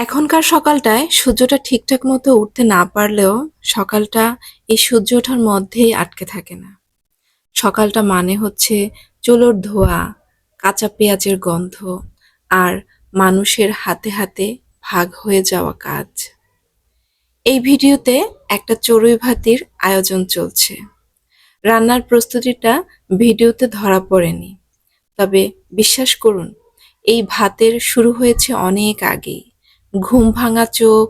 এখনকার সকালটায় সূর্যটা ঠিকঠাক মতো উঠতে না পারলেও সকালটা এই সূর্য ওঠার মধ্যেই আটকে থাকে না। সকালটা মানে হচ্ছে চুলোর ধোঁয়া, কাঁচা পেঁয়াজের গন্ধ আর মানুষের হাতে হাতে ভাগ হয়ে যাওয়া কাজ। এই ভিডিওতে একটা চড়ুই ভাতির আয়োজন চলছে। রান্নার প্রস্তুতিটা ভিডিওতে ধরা পড়েনি, তবে বিশ্বাস করুন এই ভাতের শুরু হয়েছে অনেক আগেই। ঘুম ভাঙা চোখ,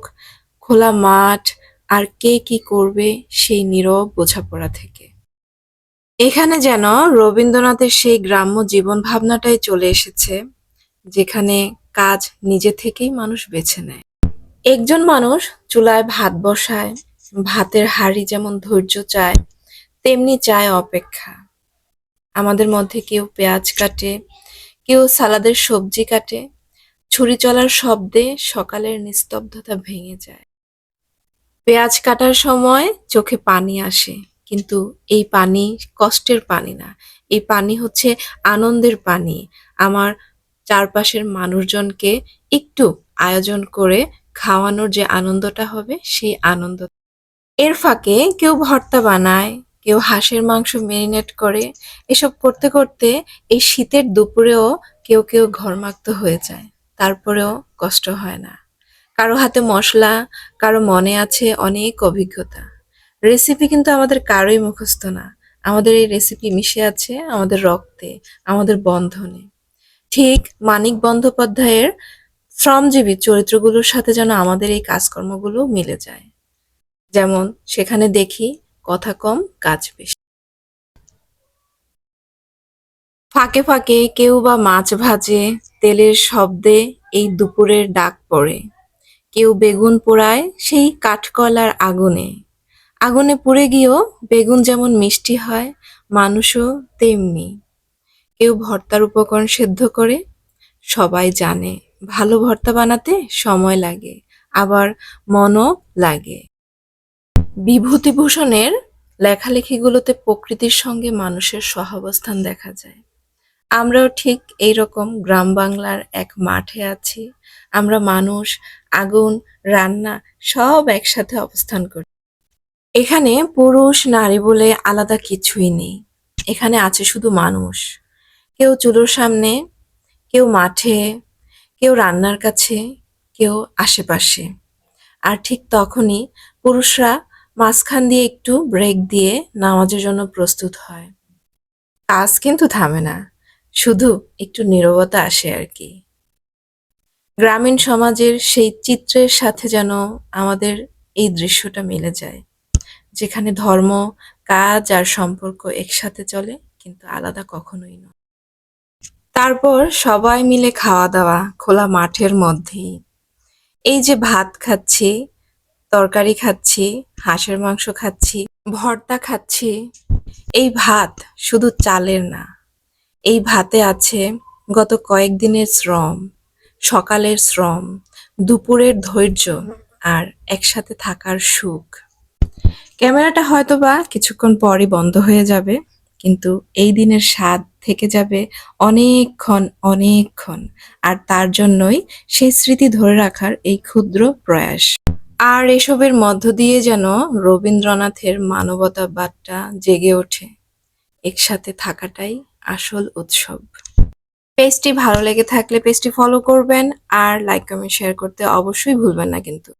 খোলা মাঠ আর কে কি করবে সেই নীরব বোঝাপড়া থেকে। এখানে যেন রবীন্দ্রনাথের সেই গ্রাম্য জীবন ভাবনাটাই চলে এসেছে, যেখানে কাজ নিজে থেকেই মানুষ বেছে নেয়। একজন মানুষ চুলায় ভাত বসায়, ভাতের হাঁড়ি যেমন ধৈর্য চায় তেমনি চায় অপেক্ষা। আমাদের মধ্যে কেউ পেঁয়াজ কাটে, কেউ সালাদের সবজি কাটে। ছুরি চলার শব্দে সকালের নিস্তব্ধতা ভেঙে যায়। পেঁয়াজ কাটার সময় চোখে পানি আসে, কিন্তু এই পানি কষ্টের পানি না, এই পানি হচ্ছে আনন্দের পানি। আমার চারপাশের মানুষজনকে একটু আয়োজন করে খাওয়ানোর যে আনন্দটা হবে সেই আনন্দ। এর ফাঁকে কেউ ভর্তা বানায়, কেউ হাঁসের মাংস মেরিনেট করে। এসব করতে করতে এই শীতের দুপুরেও কেউ কেউ ঘর্মাক্ত হয়ে যায়, তারপরেও কষ্ট হয় না। কারো হাতে মশলা, কারো মনে আছে অনেক অভিজ্ঞতা। রেসিপি কিন্তু আমাদের কারোই মুখস্থ না, আমাদের এই রেসিপি মিশে আছে আমাদের রক্তে, আমাদের বন্ধনে। ঠিক মানিক বন্দ্যোপাধ্যায়ের শ্রমজীবী চরিত্রগুলোর সাথে যেন আমাদের এই কাজকর্মগুলো মিলে যায়। যেমন সেখানে দেখি কথা কম কাজ বেশি। ফাঁকে ফাঁকে কেউ বা মাছ ভাজে, তেলের শব্দে এই দুপুরের ডাক পড়ে। কেউ বেগুন পোড়ায় সেই কাঠকয়লার আগুনে। আগুনে পুড়ে গিয়েও বেগুন যেমন মিষ্টি হয়, মানুষও তেমনি। কেউ ভর্তার উপকরণ সেদ্ধ করে। সবাই জানে ভালো ভর্তা বানাতে সময় লাগে, আবার মনও লাগে। বিভূতিভূষণের লেখালেখিগুলোতে প্রকৃতির সঙ্গে মানুষের সহাবস্থান দেখা যায়। আমরাও ঠিক এইরকম গ্রাম বাংলার এক মাঠে আছি। আমরা মানুষ, আগুন, রান্না সব একসাথে অবস্থান করি। এখানে পুরুষ নারী বলে আলাদা কিছুই নেই। এখানে আছে শুধু মানুষ। কেউ চুলোর সামনে, কেউ মাঠে, কেউ রান্নার কাছে, কেউ আশেপাশে। আর ঠিক তখনই পুরুষরা মাঝখান দিয়ে একটু ব্রেক দিয়ে নামাজের জন্য প্রস্তুত হয়। কাজ কিন্তু থামে না, শুধু একটু নীরবতা আসে আর কি। গ্রামীণ সমাজের সেই চিত্রের সাথে যেন আমাদের এই দৃশ্যটা মিলে যায়, যেখানে ধর্ম, কাজ আর সম্পর্ক একসাথে চলে, কিন্তু আলাদা কখনোই নয়। তারপর সবাই মিলে খাওয়া দাওয়া খোলা মাঠের মধ্যেই। এই যে ভাত খাচ্ছি, তরকারি খাচ্ছি, হাঁসের মাংস খাচ্ছি, ভর্তা খাচ্ছি। এই ভাত শুধু চালের না, এই ভাতে আছে গত কয়েকদিনের শ্রম, সকালের শ্রম, দুপুরের ধৈর্য আর একসাথে থাকার সুখ। ক্যামেরাটা হয়তোবা কিছুক্ষণ পরই বন্ধ হয়ে যাবে, কিন্তু এই দিনের স্বাদ থেকে যাবে অনেকক্ষণ অনেকক্ষণ। আর তার জন্যই সেই স্মৃতি ধরে রাখার এই ক্ষুদ্র প্রয়াস। আর এসবের মধ্য দিয়ে যেন রবীন্দ্রনাথের মানবতাবাদটা জেগে ওঠে। একসাথে থাকাটাই আসল উৎসব। পেজটি ভালো লেগে থাকলে পেজটি ফলো করবেন, আর লাইক কমেন্ট শেয়ার করতে অবশ্যই ভুলবেন না কিন্তু।